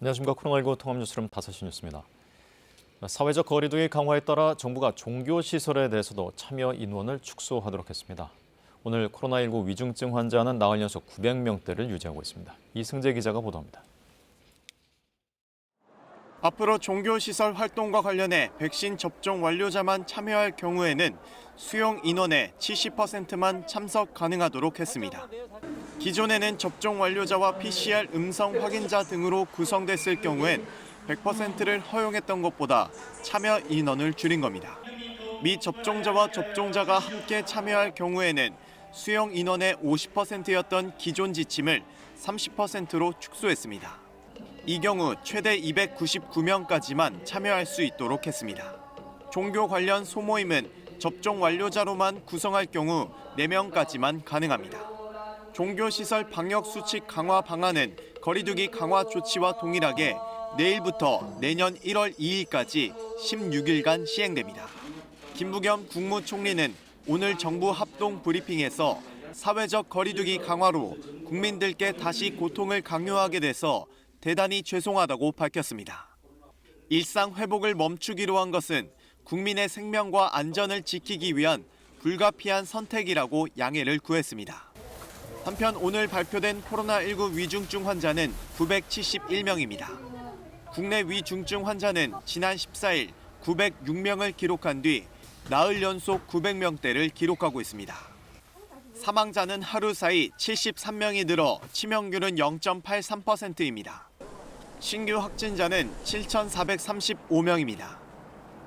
안녕하십니까. 코로나19 통합뉴스룸 5시 뉴스입니다. 사회적 거리두기 강화에 따라 정부가 종교시설에 대해서도 참여 인원을 축소하도록 했습니다. 오늘 코로나19 위중증 환자는 나흘 연속 900명대를 유지하고 있습니다. 이승재 기자가 보도합니다. 앞으로 종교시설 활동과 관련해 백신 접종 완료자만 참여할 경우에는 수용 인원의 70%만 참석 가능하도록 했습니다. 기존에는 접종 완료자와 PCR 음성 확인자 등으로 구성됐을 경우엔 100%를 허용했던 것보다 참여 인원을 줄인 겁니다. 미접종자와 접종자가 함께 참여할 경우에는 수용 인원의 50%였던 기존 지침을 30%로 축소했습니다. 이 경우 최대 299명까지만 참여할 수 있도록 했습니다. 종교 관련 소모임은 접종 완료자로만 구성할 경우 4명까지만 가능합니다. 종교시설 방역수칙 강화 방안은 거리두기 강화 조치와 동일하게 내일부터 내년 1월 2일까지 16일간 시행됩니다. 김부겸 국무총리는 오늘 정부 합동 브리핑에서 사회적 거리두기 강화로 국민들께 다시 고통을 강요하게 돼서 대단히 죄송하다고 밝혔습니다. 일상 회복을 멈추기로 한 것은 국민의 생명과 안전을 지키기 위한 불가피한 선택이라고 양해를 구했습니다. 한편 오늘 발표된 코로나19 위중증 환자는 971명입니다. 국내 위중증 환자는 지난 14일 906명을 기록한 뒤 나흘 연속 900명대를 기록하고 있습니다. 사망자는 하루 사이 73명이 늘어 치명률은 0.83%입니다. 신규 확진자는 7,435명입니다.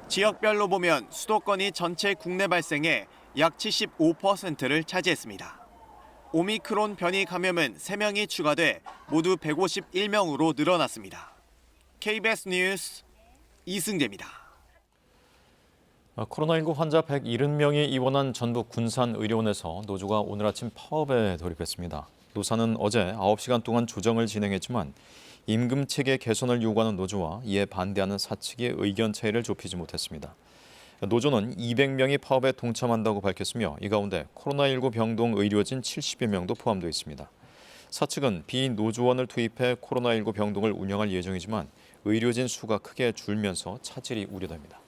지역별로 보면 수도권이 전체 국내 발생의 약 75%를 차지했습니다. 오미크론 변이 감염은 3명이 추가돼 모두 151명으로 늘어났습니다. KBS 뉴스 이승재입니다. 코로나19 환자 170명이 입원한 전북 군산의료원에서 노조가 오늘 아침 파업에 돌입했습니다. 노사는 어제 9시간 동안 조정을 진행했지만 임금 체계 개선을 요구하는 노조와 이에 반대하는 사측의 의견 차이를 좁히지 못했습니다. 노조는 200명이 파업에 동참한다고 밝혔으며 이 가운데 코로나19 병동 의료진 70여 명도 포함되어 있습니다. 사측은 비노조원을 투입해 코로나19 병동을 운영할 예정이지만 의료진 수가 크게 줄면서 차질이 우려됩니다.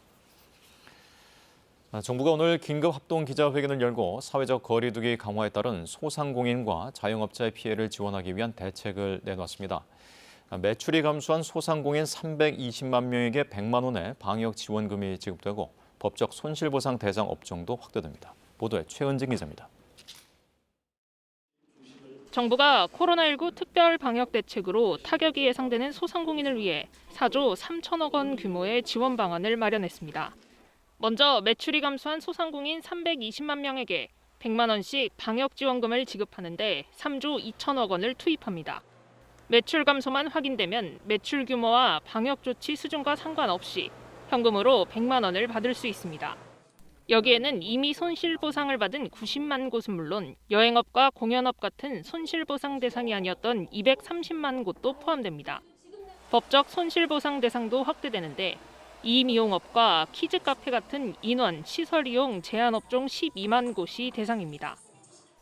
정부가 오늘 긴급 합동 기자회견을 열고 사회적 거리두기 강화에 따른 소상공인과 자영업자의 피해를 지원하기 위한 대책을 내놨습니다. 매출이 감소한 소상공인 320만 명에게 100만 원의 방역 지원금이 지급되고 법적 손실보상 대상 업종도 확대됩니다. 보도에 최은진 기자입니다. 정부가 코로나19 특별 방역 대책으로 타격이 예상되는 소상공인을 위해 4조 3천억 원 규모의 지원 방안을 마련했습니다. 먼저 매출이 감소한 소상공인 320만 명에게 100만 원씩 방역 지원금을 지급하는데 3조 2천억 원을 투입합니다. 매출 감소만 확인되면 매출 규모와 방역 조치 수준과 상관없이 현금으로 100만 원을 받을 수 있습니다. 여기에는 이미 손실보상을 받은 90만 곳은 물론 여행업과 공연업 같은 손실보상 대상이 아니었던 230만 곳도 포함됩니다. 법적 손실보상 대상도 확대되는데 이미용업과 키즈카페 같은 인원, 시설 이용 제한 업종 12만 곳이 대상입니다.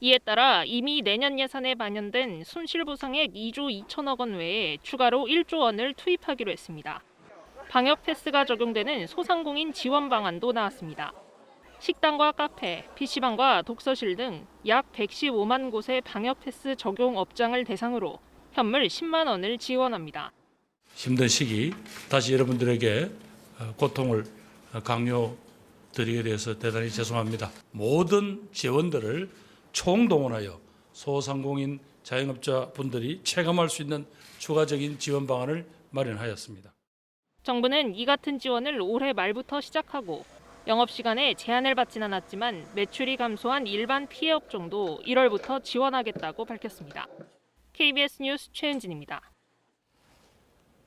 이에 따라 이미 내년 예산에 반영된 손실보상액 2조 2천억 원 외에 추가로 1조 원을 투입하기로 했습니다. 방역 패스가 적용되는 소상공인 지원 방안도 나왔습니다. 식당과 카페, PC방과 독서실 등 약 115만 곳의 방역 패스 적용 업장을 대상으로 현물 10만 원을 지원합니다. 힘든 시기 다시 여러분들에게 고통을 강요드리게 돼서 대단히 죄송합니다. 모든 재원들을 총동원하여 소상공인 자영업자 분들이 체감할 수 있는 추가적인 지원 방안을 마련하였습니다. 정부는 이 같은 지원을 올해 말부터 시작하고 영업시간에 제한을 받진 않았지만 매출이 감소한 일반 피해 업종도 1월부터 지원하겠다고 밝혔습니다. KBS 뉴스 최은진입니다.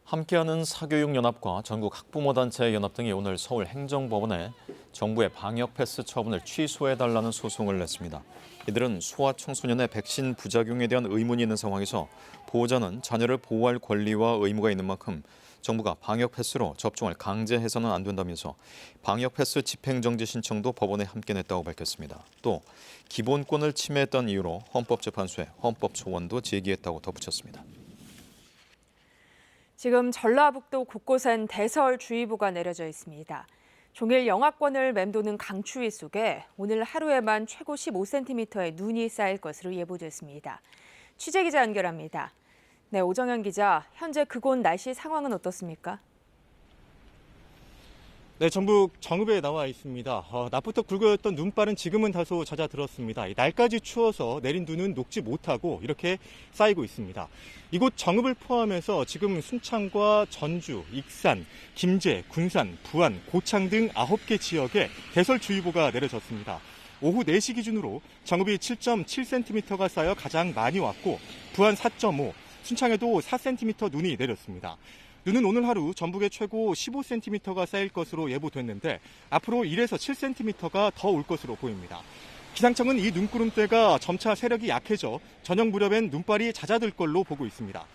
함께하는 사교육연합과 전국 학부모단체 연합 등이 오늘 서울 행정법원에 정부의 방역 패스 처분을 취소해달라는 소송을 냈습니다. 이들은 소아청소년의 백신 부작용에 대한 의문이 있는 상황에서 보호자는 자녀를 보호할 권리와 의무가 있는 만큼 정부가 방역 패스로 접종을 강제해서는 안 된다면서 방역 패스 집행정지 신청도 법원에 함께 냈다고 밝혔습니다. 또 기본권을 침해했던 이유로 헌법재판소에 헌법 소원도 제기했다고 덧붙였습니다. 지금 전라북도 곳곳엔 대설주의보가 내려져 있습니다. 종일 영하권을 맴도는 강추위 속에 오늘 하루에만 최고 15cm의 눈이 쌓일 것으로 예보됐습니다. 취재기자 연결합니다. 네, 오정현 기자, 현재 그곳 날씨 상황은 어떻습니까? 네, 전북 정읍에 나와 있습니다. 낮부터 굵어였던 눈발은 지금은 다소 잦아들었습니다. 날까지 추워서 내린 눈은 녹지 못하고 이렇게 쌓이고 있습니다. 이곳 정읍을 포함해서 지금 순창과 전주, 익산, 김제, 군산, 부안, 고창 등 9개 지역에 대설주의보가 내려졌습니다. 오후 4시 기준으로 정읍이 7.7cm가 쌓여 가장 많이 왔고 부안 4.5, 순창에도 4cm 눈이 내렸습니다. 눈은 오늘 하루 전북에 최고 15cm가 쌓일 것으로 예보됐는데 앞으로 1에서 7cm가 더 올 것으로 보입니다. 기상청은 이 눈구름대가 점차 세력이 약해져 저녁 무렵엔 눈발이 잦아들 걸로 보고 있습니다.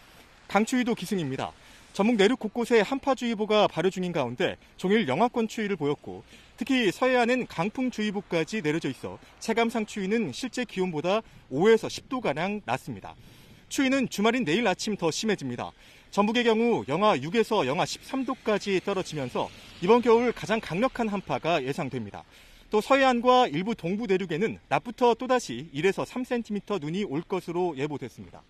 강추위도 기승입니다. 전북 내륙 곳곳에 한파주의보가 발효 중인 가운데 종일 영하권 추위를 보였고 특히 서해안은 강풍주의보까지 내려져 있어 체감상 추위는 실제 기온보다 5에서 10도가량 낮습니다. 추위는 주말인 내일 아침 더 심해집니다. 전북의 경우 영하 6에서 영하 13도까지 떨어지면서 이번 겨울 가장 강력한 한파가 예상됩니다. 또 서해안과 일부 동부 내륙에는 낮부터 또다시 1에서 3cm 눈이 올 것으로 예보됐습니다.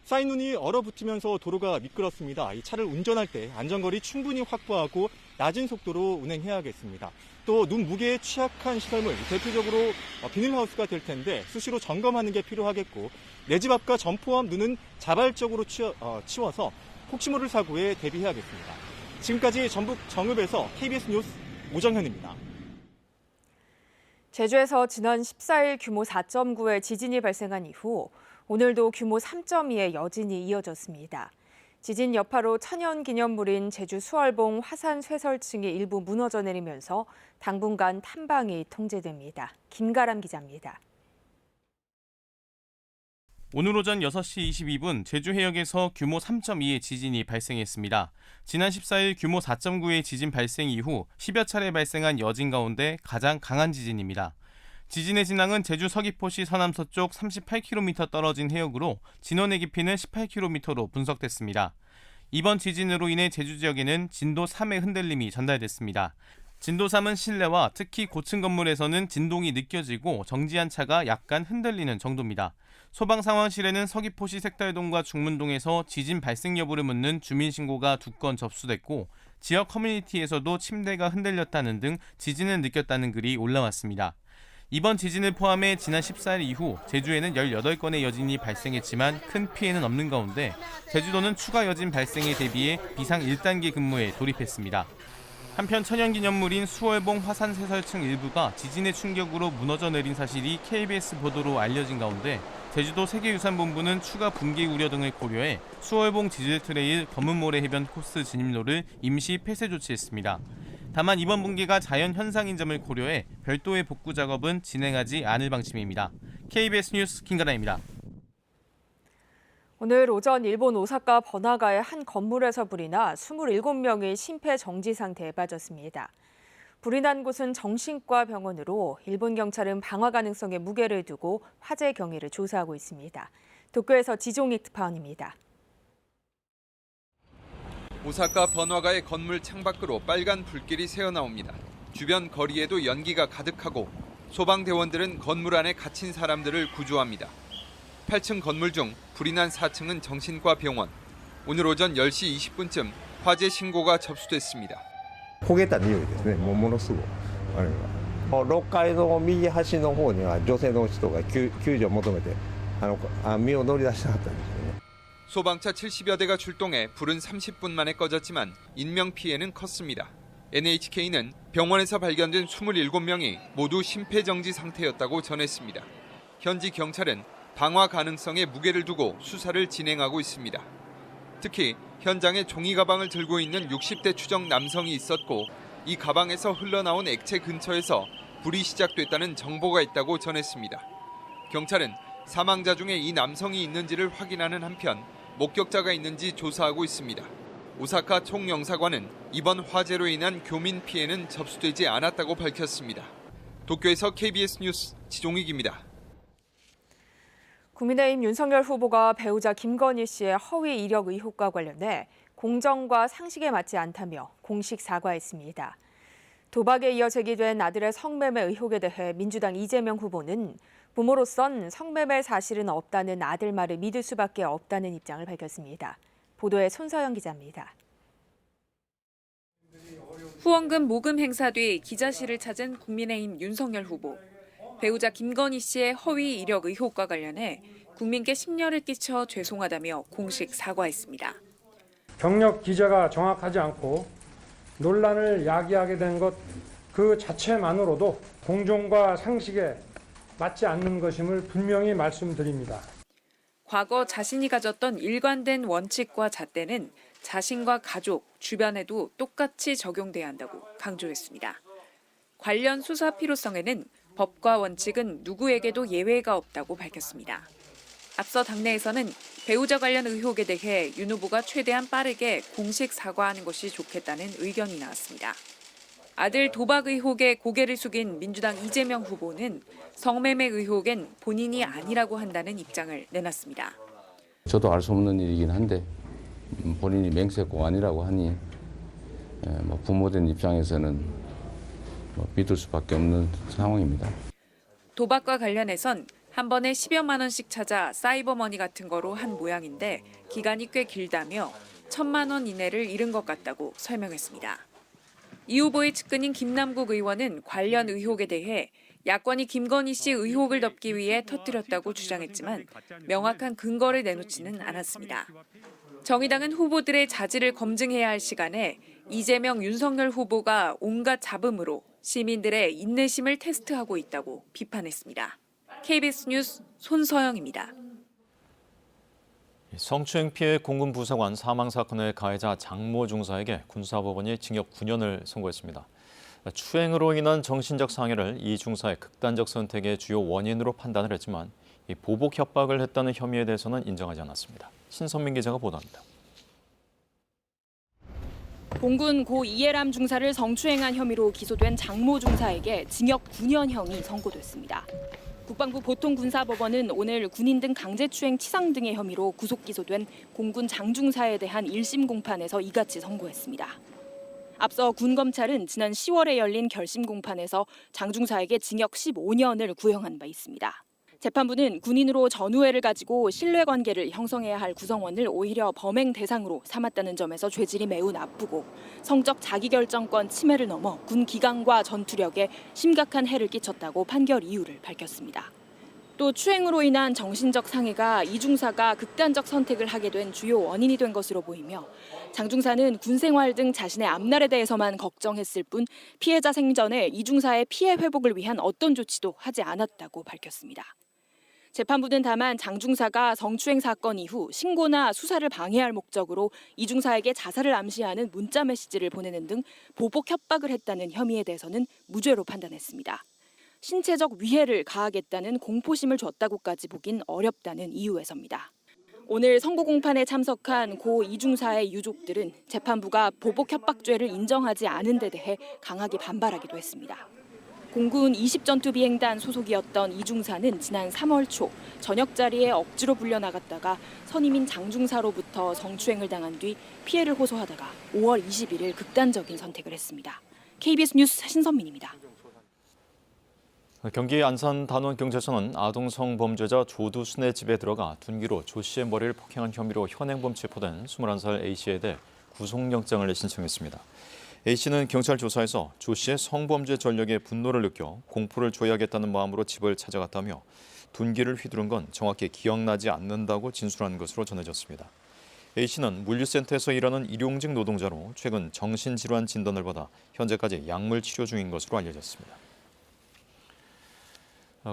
쌓인 눈이 얼어붙으면서 도로가 미끄럽습니다. 이 차를 운전할 때 안전거리 충분히 확보하고 낮은 속도로 운행해야겠습니다. 또 눈 무게에 취약한 시설물, 대표적으로 비닐하우스가 될 텐데 수시로 점검하는 게 필요하겠고 내 집 앞과 점포 앞 눈은 자발적으로 치워서 혹시 모를 사고에 대비해야겠습니다. 지금까지 전북 정읍에서 KBS 뉴스 오정현입니다. 제주에서 지난 14일 규모 4.9의 지진이 발생한 이후 오늘도 규모 3.2의 여진이 이어졌습니다. 지진 여파로 천연기념물인 제주 수월봉 화산 쇠설층이 일부 무너져 내리면서 당분간 탐방이 통제됩니다. 김가람 기자입니다. 오늘 오전 6시 22분 제주 해역에서 규모 3.2의 지진이 발생했습니다. 지난 14일 규모 4.9의 지진 발생 이후 10여 차례 발생한 여진 가운데 가장 강한 지진입니다. 지진의 진앙은 제주 서귀포시 서남서쪽 38km 떨어진 해역으로 진원의 깊이는 18km로 분석됐습니다. 이번 지진으로 인해 제주 지역에는 진도 3의 흔들림이 전달됐습니다. 진도 3은 실내와 특히 고층 건물에서는 진동이 느껴지고 정지한 차가 약간 흔들리는 정도입니다. 소방상황실에는 서귀포시 색달동과 중문동에서 지진 발생 여부를 묻는 주민신고가 2건 접수됐고 지역 커뮤니티에서도 침대가 흔들렸다는 등 지진을 느꼈다는 글이 올라왔습니다. 이번 지진을 포함해 지난 14일 이후 제주에는 18건의 여진이 발생했지만 큰 피해는 없는 가운데 제주도는 추가 여진 발생에 대비해 비상 1단계 근무에 돌입했습니다. 한편 천연기념물인 수월봉 화산 쇠설층 일부가 지진의 충격으로 무너져 내린 사실이 KBS 보도로 알려진 가운데 제주도 세계유산본부는 추가 붕괴 우려 등을 고려해 수월봉 지질트레일 검은모래 해변 코스 진입로를 임시 폐쇄 조치했습니다. 다만 이번 붕괴가 자연 현상인 점을 고려해 별도의 복구 작업은 진행하지 않을 방침입니다. KBS 뉴스 김가라입니다. 오늘 오전 일본 오사카 번화가의 한 건물에서 불이 나 27명이 심폐정지 상태에 빠졌습니다. 불이 난 곳은 정신과 병원으로 일본 경찰은 방화 가능성에 무게를 두고 화재 경위를 조사하고 있습니다. 도쿄에서 지종익 특파원입니다. 오사카 번화가의 건물 창밖으로 빨간 불길이 새어나옵니다. 주변 거리에도 연기가 가득하고 소방대원들은 건물 안에 갇힌 사람들을 구조합니다. 8층 건물 중 불이 난 4층은 정신과 병원. 오늘 오전 10시 20분쯤 화재 신고가 접수됐습니다. 焦げた匂いですね、ものすごいあれが。6階の右端の方には女性の人が救助を求めて身を乗り出しなかったんですよね。 소방차 70여 대가 출동해 불은 30분 만에 꺼졌지만 인명 피해는 컸습니다. NHK는 병원에서 발견된 27명이 모두 심폐정지 상태였다고 전했습니다. 현지 경찰은 방화 가능성에 무게를 두고 수사를 진행하고 있습니다. 특히 현장에 종이 가방을 들고 있는 60대 추정 남성이 있었고 이 가방에서 흘러나온 액체 근처에서 불이 시작됐다는 정보가 있다고 전했습니다. 경찰은 사망자 중에 이 남성이 있는지를 확인하는 한편 목격자가 있는지 조사하고 있습니다. 오사카 총영사관은 이번 화재로 인한 교민 피해는 접수되지 않았다고 밝혔습니다. 도쿄에서 KBS 뉴스 지종익입니다. 국민의힘 윤석열 후보가 배우자 김건희 씨의 허위 이력 의혹과 관련해 공정과 상식에 맞지 않다며 공식 사과했습니다. 도박에 이어 제기된 아들의 성매매 의혹에 대해 민주당 이재명 후보는 부모로선 성매매 사실은 없다는 아들 말을 믿을 수밖에 없다는 입장을 밝혔습니다. 보도에 손서영 기자입니다. 후원금 모금 행사 뒤 기자실을 찾은 국민의힘 윤석열 후보. 배우자 김건희 씨의 허위 이력 의혹과 관련해 국민께 심려를 끼쳐 죄송하다며 공식 사과했습니다. 경력 기재가 정확하지 않고 논란을 야기하게 된 것 그 자체만으로도 공정과 상식에 맞지 않는 것임을 분명히 말씀드립니다. 과거 자신이 가졌던 일관된 원칙과 잣대는 자신과 가족, 주변에도 똑같이 적용돼야 한다고 강조했습니다. 관련 수사 필요성에는 법과 원칙은 누구에게도 예외가 없다고 밝혔습니다. 앞서 당내에서는 배우자 관련 의혹에 대해 윤 후보가 최대한 빠르게 공식 사과하는 것이 좋겠다는 의견이 나왔습니다. 아들 도박 의혹에 고개를 숙인 민주당 이재명 후보는 성매매 의혹엔 본인이 아니라고 한다는 입장을 내놨습니다. 저도 알 수 없는 일이긴 한데 본인이 맹세코 아니라고 하니 부모된 입장에서는 믿을 수밖에 없는 상황입니다. 도박과 관련해선 한 번에 10여만 원씩 찾아 사이버머니 같은 거로 한 모양인데 기간이 꽤 길다며 1,000만 원 이내를 잃은 것 같다고 설명했습니다. 이 후보의 측근인 김남국 의원은 관련 의혹에 대해 야권이 김건희 씨 의혹을 덮기 위해 터뜨렸다고 주장했지만 명확한 근거를 내놓지는 않았습니다. 정의당은 후보들의 자질을 검증해야 할 시간에 이재명, 윤석열 후보가 온갖 잡음으로 시민들의 인내심을 테스트하고 있다고 비판했습니다. KBS 뉴스 손서영입니다. 성추행 피해 공군 부사관 사망 사건의 가해자 장모 중사에게 군사법원이 징역 9년을 선고했습니다. 추행으로 인한 정신적 상해를 이 중사의 극단적 선택의 주요 원인으로 판단을 했지만 보복 협박을 했다는 혐의에 대해서는 인정하지 않았습니다. 신선민 기자가 보도합니다. 공군 고 이해람 중사를 성추행한 혐의로 기소된 장모 중사에게 징역 9년형이 선고됐습니다. 국방부 보통군사법원은 오늘 군인 등 강제추행 치상 등의 혐의로 구속 기소된 공군 장 중사에 대한 1심 공판에서 이같이 선고했습니다. 앞서 군 검찰은 지난 10월에 열린 결심 공판에서 장 중사에게 징역 15년을 구형한 바 있습니다. 재판부는 군인으로 전우애를 가지고 신뢰관계를 형성해야 할 구성원을 오히려 범행 대상으로 삼았다는 점에서 죄질이 매우 나쁘고 성적 자기결정권 침해를 넘어 군 기강과 전투력에 심각한 해를 끼쳤다고 판결 이유를 밝혔습니다. 또 추행으로 인한 정신적 상해가 이 중사가 극단적 선택을 하게 된 주요 원인이 된 것으로 보이며 장 중사는 군 생활 등 자신의 앞날에 대해서만 걱정했을 뿐 피해자 생전에 이 중사의 피해 회복을 위한 어떤 조치도 하지 않았다고 밝혔습니다. 재판부는 다만 장 중사가 성추행 사건 이후 신고나 수사를 방해할 목적으로 이 중사에게 자살을 암시하는 문자 메시지를 보내는 등 보복 협박을 했다는 혐의에 대해서는 무죄로 판단했습니다. 신체적 위해를 가하겠다는 공포심을 줬다고까지 보긴 어렵다는 이유에서입니다. 오늘 선고 공판에 참석한 고 이 중사의 유족들은 재판부가 보복 협박죄를 인정하지 않은 데 대해 강하게 반발하기도 했습니다. 공군 20전투비행단 소속이었던 이 중사는 지난 3월 초 저녁 자리에 억지로 불려나갔다가 선임인 장 중사로부터 성추행을 당한 뒤 피해를 호소하다가 5월 21일 극단적인 선택을 했습니다. KBS 뉴스 신선민입니다. 경기 안산 단원경찰서는 아동 성범죄자 조두순의 집에 들어가 둔기로 조 씨의 머리를 폭행한 혐의로 현행범 체포된 21살 A 씨에 대해 구속영장을 신청했습니다. A 씨는 경찰 조사에서 조 씨의 성범죄 전력에 분노를 느껴 공포를 줘야겠다는 마음으로 집을 찾아갔다며 둔기를 휘두른 건 정확히 기억나지 않는다고 진술한 것으로 전해졌습니다. A 씨는 물류센터에서 일하는 일용직 노동자로 최근 정신질환 진단을 받아 현재까지 약물 치료 중인 것으로 알려졌습니다.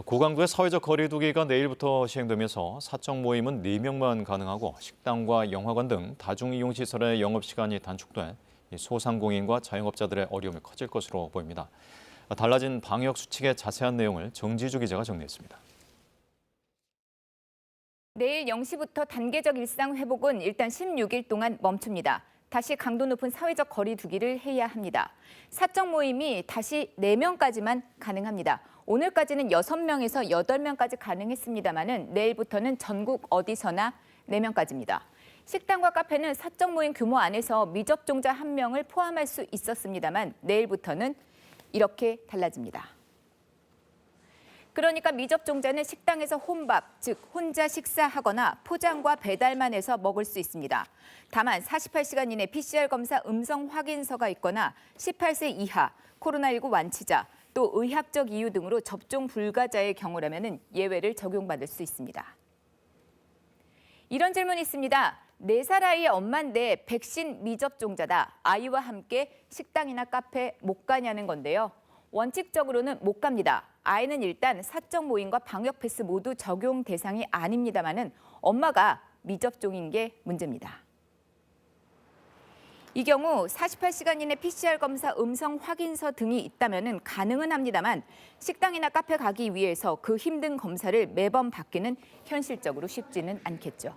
고강도의 사회적 거리 두기가 내일부터 시행되면서 사적 모임은 4명만 가능하고 식당과 영화관 등 다중이용시설의 영업시간이 단축돼 소상공인과 자영업자들의 어려움이 커질 것으로 보입니다. 달라진 방역 수칙의 자세한 내용을 정지주 기자가 정리했습니다. 내일 0시부터 단계적 일상 회복은 일단 16일 동안 멈춥니다. 다시 강도 높은 사회적 거리 두기를 해야 합니다. 사적 모임이 다시 4명까지만 가능합니다. 오늘까지는 6명에서 8명까지 가능했습니다마는 내일부터는 전국 어디서나 4명까지입니다. 식당과 카페는 사적 모임 규모 안에서 미접종자 1명을 포함할 수 있었습니다만 내일부터는 이렇게 달라집니다. 그러니까 미접종자는 식당에서 혼밥, 즉 혼자 식사하거나 포장과 배달만 해서 먹을 수 있습니다. 다만 48시간 이내 PCR 검사 음성 확인서가 있거나 18세 이하, 코로나19 완치자, 또 의학적 이유 등으로 접종 불가자의 경우라면 예외를 적용받을 수 있습니다. 이런 질문이 있습니다. 4살 아이의 엄마인데 백신 미접종자다. 아이와 함께 식당이나 카페 못 가냐는 건데요. 원칙적으로는 못 갑니다. 아이는 일단 사적 모임과 방역 패스 모두 적용 대상이 아닙니다만은 엄마가 미접종인 게 문제입니다. 이 경우 48시간 이내 PCR 검사 음성 확인서 등이 있다면 가능은 합니다만 식당이나 카페 가기 위해서 그 힘든 검사를 매번 받기는 현실적으로 쉽지는 않겠죠.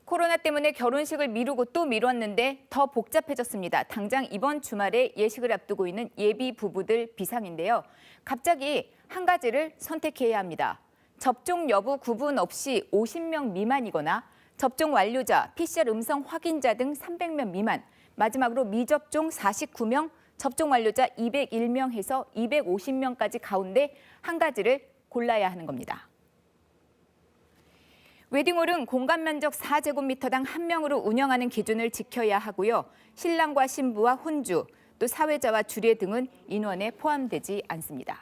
코로나 때문에 결혼식을 미루고 또 미뤘는데 더 복잡해졌습니다. 당장 이번 주말에 예식을 앞두고 있는 예비 부부들 비상인데요. 갑자기 한 가지를 선택해야 합니다. 접종 여부 구분 없이 50명 미만이거나 접종 완료자, PCR 음성 확인자 등 300명 미만, 마지막으로 미접종 49명, 접종 완료자 201명 해서 250명까지 가운데 한 가지를 골라야 하는 겁니다. 웨딩홀은 공간 면적 4제곱미터당 1명으로 운영하는 기준을 지켜야 하고요. 신랑과 신부와 혼주, 또 사회자와 주례 등은 인원에 포함되지 않습니다.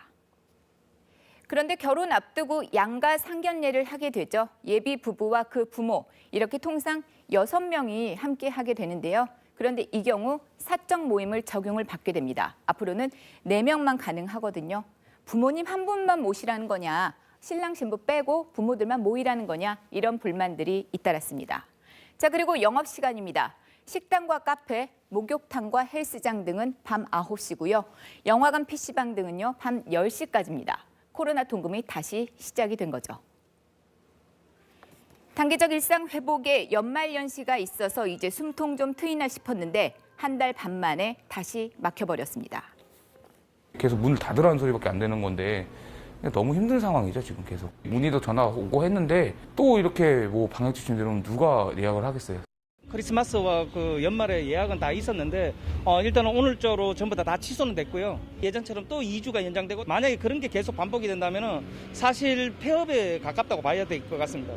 그런데 결혼 앞두고 양가 상견례를 하게 되죠. 예비 부부와 그 부모, 이렇게 통상 6명이 함께 하게 되는데요. 그런데 이 경우 사적 모임을 적용을 받게 됩니다. 앞으로는 4명만 가능하거든요. 부모님 한 분만 모시라는 거냐, 신랑 신부 빼고 부모들만 모이라는 거냐, 이런 불만들이 잇따랐습니다. 자, 그리고 영업시간입니다. 식당과 카페, 목욕탕과 헬스장 등은 밤 9시고요. 영화관, PC방 등은요, 밤 10시까지입니다. 코로나 통금이 다시 시작이 된 거죠. 단계적 일상 회복에 연말연시가 있어서 이제 숨통 좀 트이나 싶었는데 한 달 반 만에 다시 막혀버렸습니다. 계속 문을 닫으라는 소리밖에 안 되는 건데 너무 힘든 상황이죠, 지금 계속. 문의도 전화 오고 했는데 또 이렇게 뭐 방역 지침 대로 누가 예약을 하겠어요. 크리스마스와 그 연말에 예약은 다 있었는데 일단은 오늘자로 전부 다 취소는 됐고요. 예전처럼 또 2주가 연장되고 만약에 그런 게 계속 반복이 된다면 사실 폐업에 가깝다고 봐야 될 것 같습니다.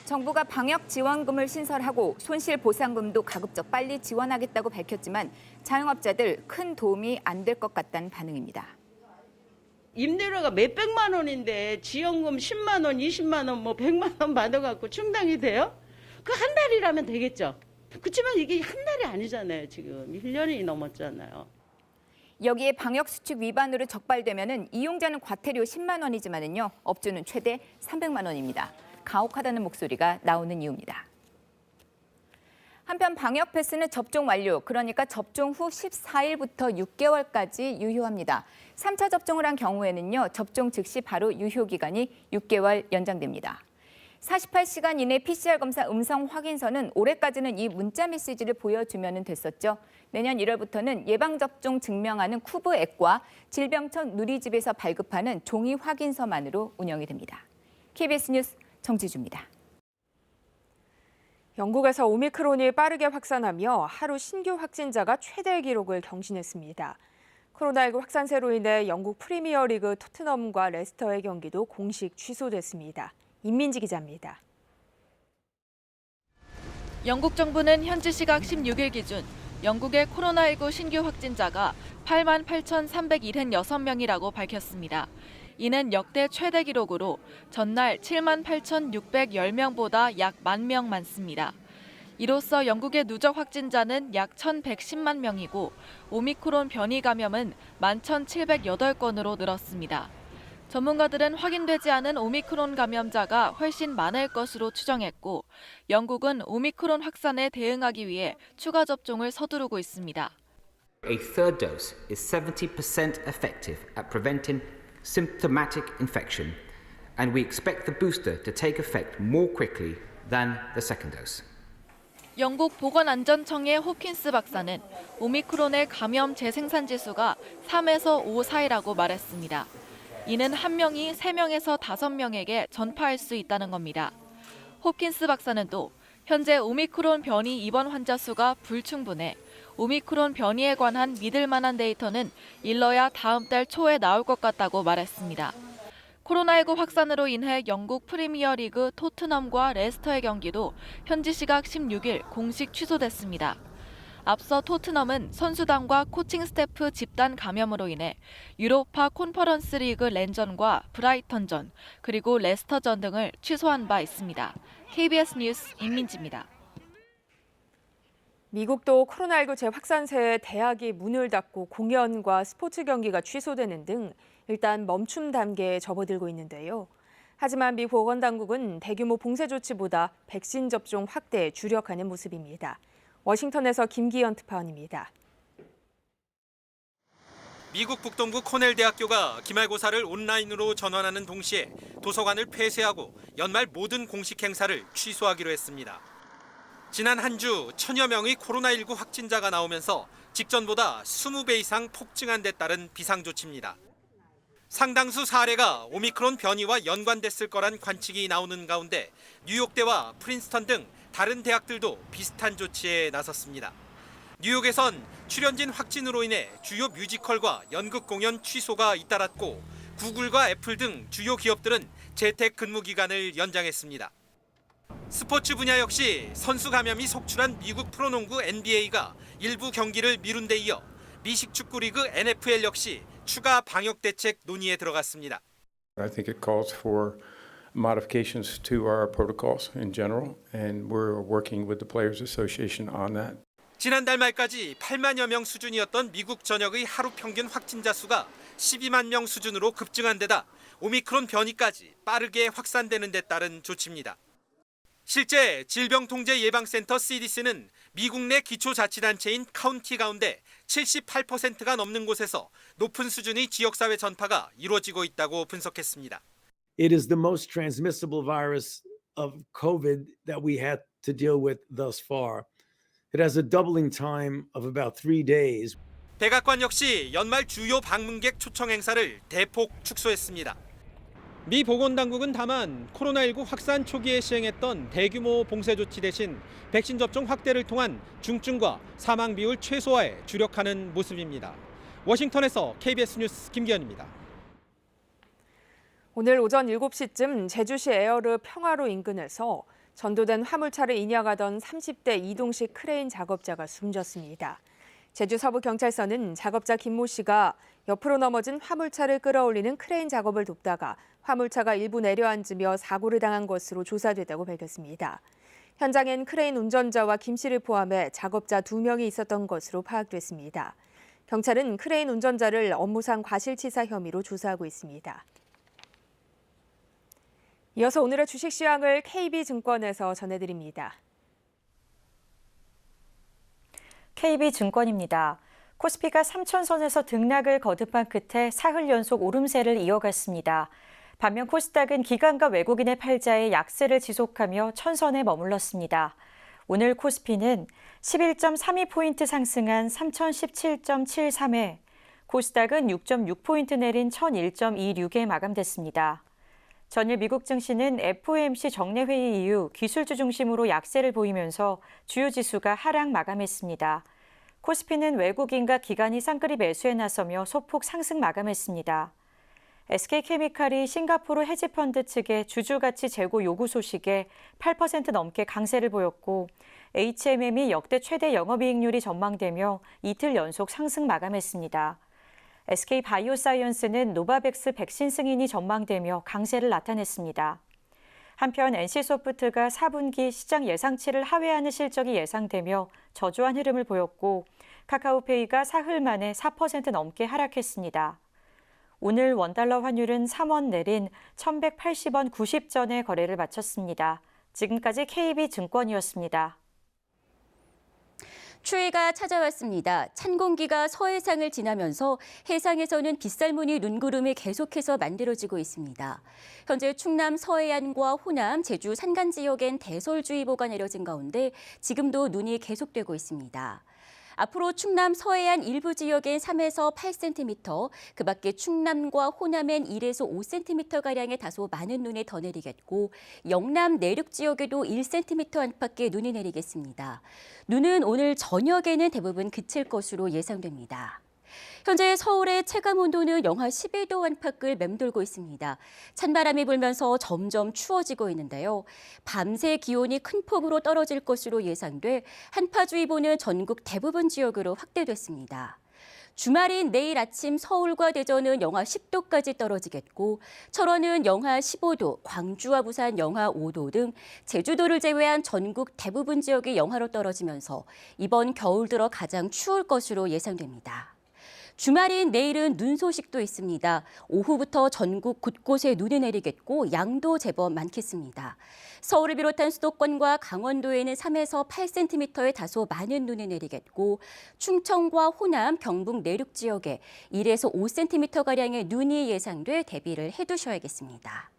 정부가 방역 지원금을 신설하고 손실 보상금도 가급적 빨리 지원하겠다고 밝혔지만 자영업자들 큰 도움이 안 될 것 같다는 반응입니다. 임대료가 몇백만 원인데 지원금 10만 원, 20만 원, 뭐 100만 원 받아갖고 충당이 돼요? 그 한 달이라면 되겠죠. 그렇지만 이게 한 달이 아니잖아요. 지금 1년이 넘었잖아요. 여기에 방역수칙 위반으로 적발되면 이용자는 과태료 10만 원이지만요. 업주는 최대 300만 원입니다. 가혹하다는 목소리가 나오는 이유입니다. 한편 방역 패스는 접종 완료, 그러니까 접종 후 14일부터 6개월까지 유효합니다. 3차 접종을 한 경우에는요, 접종 즉시 바로 유효 기간이 6개월 연장됩니다. 48시간 이내 PCR 검사 음성 확인서는 올해까지는 이 문자 메시지를 보여주면 됐었죠. 내년 1월부터는 예방접종 증명하는 쿠브 앱과 질병청 누리집에서 발급하는 종이 확인서만으로 운영이 됩니다. KBS 뉴스 정지주입니다. 영국에서 오미크론이 빠르게 확산하며 하루 신규 확진자가 최대 기록을 경신했습니다. 코로나19 확산세로 인해 영국 프리미어리그 토트넘과 레스터의 경기도 공식 취소됐습니다. 임민지 기자입니다. 영국 정부는 현지 시각 16일 기준 영국의 코로나19 신규 확진자가 88,376명이라고 밝혔습니다. 이는 역대 최대 기록으로 전날 78,610명보다 약 10,000명 많습니다. 이로써 영국의 누적 확진자는 약 1,110만 명이고 오미크론 변이 감염은 11,708건으로 늘었습니다. 전문가들은 확인되지 않은 오미크론 감염자가 훨씬 많을 것으로 추정했고 영국은 오미크론 확산에 대응하기 위해 추가 접종을 서두르고 있습니다. A third dose is 70% effective at preventing symptomatic infection, and we expect the booster to take effect more quickly than the second dose. 영국 보건안전청의 호킨스 박사는 오미크론의 감염 재생산 지수가 3에서 5 사이라고 말했습니다. 이는 한 명이 3명에서 5명에게 전파할 수 있다는 겁니다. 홉킨스 박사는 또 현재 오미크론 변이 입원 환자 수가 불충분해 오미크론 변이에 관한 믿을 만한 데이터는 일러야 다음 달 초에 나올 것 같다고 말했습니다. 코로나19 확산으로 인해 영국 프리미어리그 토트넘과 레스터의 경기도 현지 시각 16일 공식 취소됐습니다. 앞서 토트넘은 선수단과 코칭 스태프 집단 감염으로 인해 유로파 콘퍼런스 리그 랜전과 브라이턴전, 그리고 레스터전 등을 취소한 바 있습니다. KBS 뉴스 임민지입니다. 미국도 코로나19 재확산세에 대학이 문을 닫고 공연과 스포츠 경기가 취소되는 등 일단 멈춤 단계에 접어들고 있는데요. 하지만 미 보건당국은 대규모 봉쇄 조치보다 백신 접종 확대에 주력하는 모습입니다. 워싱턴에서 김기현 특파원입니다. 미국 북동부 코넬 대학교가 기말고사를 온라인으로 전환하는 동시에 도서관을 폐쇄하고 연말 모든 공식 행사를 취소하기로 했습니다. 지난 한 주 1000여 명의 코로나19 확진자가 나오면서 직전보다 20배 이상 폭증한 데 따른 비상조치입니다. 상당수 사례가 오미크론 변이와 연관됐을 거란 관측이 나오는 가운데 뉴욕대와 프린스턴 등 다른 대학들도 비슷한 조치에 나섰습니다. 뉴욕에선 출연진 확진으로 인해 주요 뮤지컬과 연극 공연 취소가 잇따랐고 구글과 애플 등 주요 기업들은 재택 근무 기간을 연장했습니다. 스포츠 분야 역시 선수 감염이 속출한 미국 프로농구 NBA가 일부 경기를 미룬 데 이어 미식 축구 리그 NFL 역시 추가 방역 대책 논의에 들어갔습니다. I think it calls for modifications to our protocols in general, and we're working with the Players Association on that. 지난달 말까지 8만여 명 수준이었던 미국 전역의 하루 평균 확진자 수가 12만 명 수준으로 급증한 데다 오미크론 변이까지 빠르게 확산되는 데 따른 조치입니다. 실제 질병통제예방센터 CDC는 미국 내 기초자치단체인 카운티 가운데 78%가 넘는 곳에서 높은 수준의 지역사회 전파가 이루어지고 있다고 분석했습니다. It is the most transmissible virus of COVID that we had to deal with thus far. It has a doubling time of about 3 days. 백악관 역시 연말 주요 방문객 초청 행사를 대폭 축소했습니다. 미 보건당국은 다만 코로나19 확산 초기에 시행했던 대규모 봉쇄 조치 대신 백신 접종 확대를 통한 중증과 사망 비율 최소화에 주력하는 모습입니다. 워싱턴에서 KBS 뉴스 김기현입니다. 오늘 오전 7시쯤 제주시 에어르 평화로 인근에서 전도된 화물차를 인양하던 30대 이동식 크레인 작업자가 숨졌습니다. 제주 서부경찰서는 작업자 김모 씨가 옆으로 넘어진 화물차를 끌어올리는 크레인 작업을 돕다가 화물차가 일부 내려앉으며 사고를 당한 것으로 조사됐다고 밝혔습니다. 현장엔 크레인 운전자와 김 씨를 포함해 작업자 2명이 있었던 것으로 파악됐습니다. 경찰은 크레인 운전자를 업무상 과실치사 혐의로 조사하고 있습니다. 이어서 오늘의 주식 시황을 KB증권에서 전해드립니다. KB증권입니다. 코스피가 3,000선에서 등락을 거듭한 끝에 사흘 연속 오름세를 이어갔습니다. 반면 코스닥은 기관과 외국인의 팔자에 약세를 지속하며 1,000선에 머물렀습니다. 오늘 코스피는 11.32포인트 상승한 3,017.73에 코스닥은 6.6포인트 내린 1,001.26에 마감됐습니다. 전일 미국 증시는 FOMC 정례회의 이후 기술주 중심으로 약세를 보이면서 주요 지수가 하락 마감했습니다. 코스피는 외국인과 기관이 쌍끌이 매수에 나서며 소폭 상승 마감했습니다. SK케미칼이 싱가포르 헤지펀드 측의 주주가치 재고 요구 소식에 8% 넘게 강세를 보였고 HMM이 역대 최대 영업이익률이 전망되며 이틀 연속 상승 마감했습니다. SK바이오사이언스는 노바백스 백신 승인이 전망되며 강세를 나타냈습니다. 한편 NC소프트가 4분기 시장 예상치를 하회하는 실적이 예상되며 저조한 흐름을 보였고 카카오페이가 사흘 만에 4% 넘게 하락했습니다. 오늘 원달러 환율은 3원 내린 1,180원 90전에 거래를 마쳤습니다. 지금까지 KB증권이었습니다. 추위가 찾아왔습니다. 찬 공기가 서해상을 지나면서 해상에서는 빗살무늬 눈구름이 계속해서 만들어지고 있습니다. 현재 충남 서해안과 호남, 제주 산간 지역엔 대설주의보가 내려진 가운데 지금도 눈이 계속되고 있습니다. 앞으로 충남 서해안 일부 지역엔 3에서 8cm, 그 밖에 충남과 호남엔 1에서 5cm가량의 다소 많은 눈이 더 내리겠고 영남 내륙 지역에도 1cm 안팎의 눈이 내리겠습니다. 눈은 오늘 저녁에는 대부분 그칠 것으로 예상됩니다. 현재 서울의 체감온도는 영하 12도 안팎을 맴돌고 있습니다. 찬바람이 불면서 점점 추워지고 있는데요. 밤새 기온이 큰 폭으로 떨어질 것으로 예상돼 한파주의보는 전국 대부분 지역으로 확대됐습니다. 주말인 내일 아침 서울과 대전은 영하 10도까지 떨어지겠고 철원은 영하 15도, 광주와 부산 영하 5도 등 제주도를 제외한 전국 대부분 지역이 영하로 떨어지면서 이번 겨울 들어 가장 추울 것으로 예상됩니다. 주말인 내일은 눈 소식도 있습니다. 오후부터 전국 곳곳에 눈이 내리겠고 양도 제법 많겠습니다. 서울을 비롯한 수도권과 강원도에는 3에서 8cm의 다소 많은 눈이 내리겠고 충청과 호남, 경북 내륙 지역에 1에서 5cm가량의 눈이 예상돼 대비를 해두셔야겠습니다.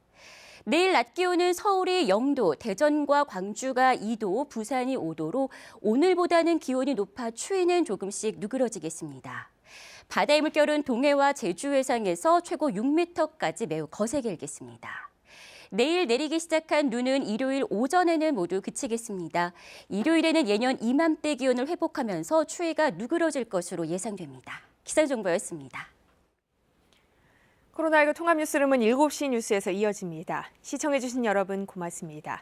내일 낮 기온은 서울이 0도, 대전과 광주가 2도, 부산이 5도로 오늘보다는 기온이 높아 추위는 조금씩 누그러지겠습니다. 바다의 물결은 동해와 제주 해상에서 최고 6m까지 매우 거세게 일겠습니다. 내일 내리기 시작한 눈은 일요일 오전에는 모두 그치겠습니다. 일요일에는 예년 이맘때 기온을 회복하면서 추위가 누그러질 것으로 예상됩니다. 기상정보였습니다. 코로나19 통합뉴스룸은 7시 뉴스에서 이어집니다. 시청해주신 여러분 고맙습니다.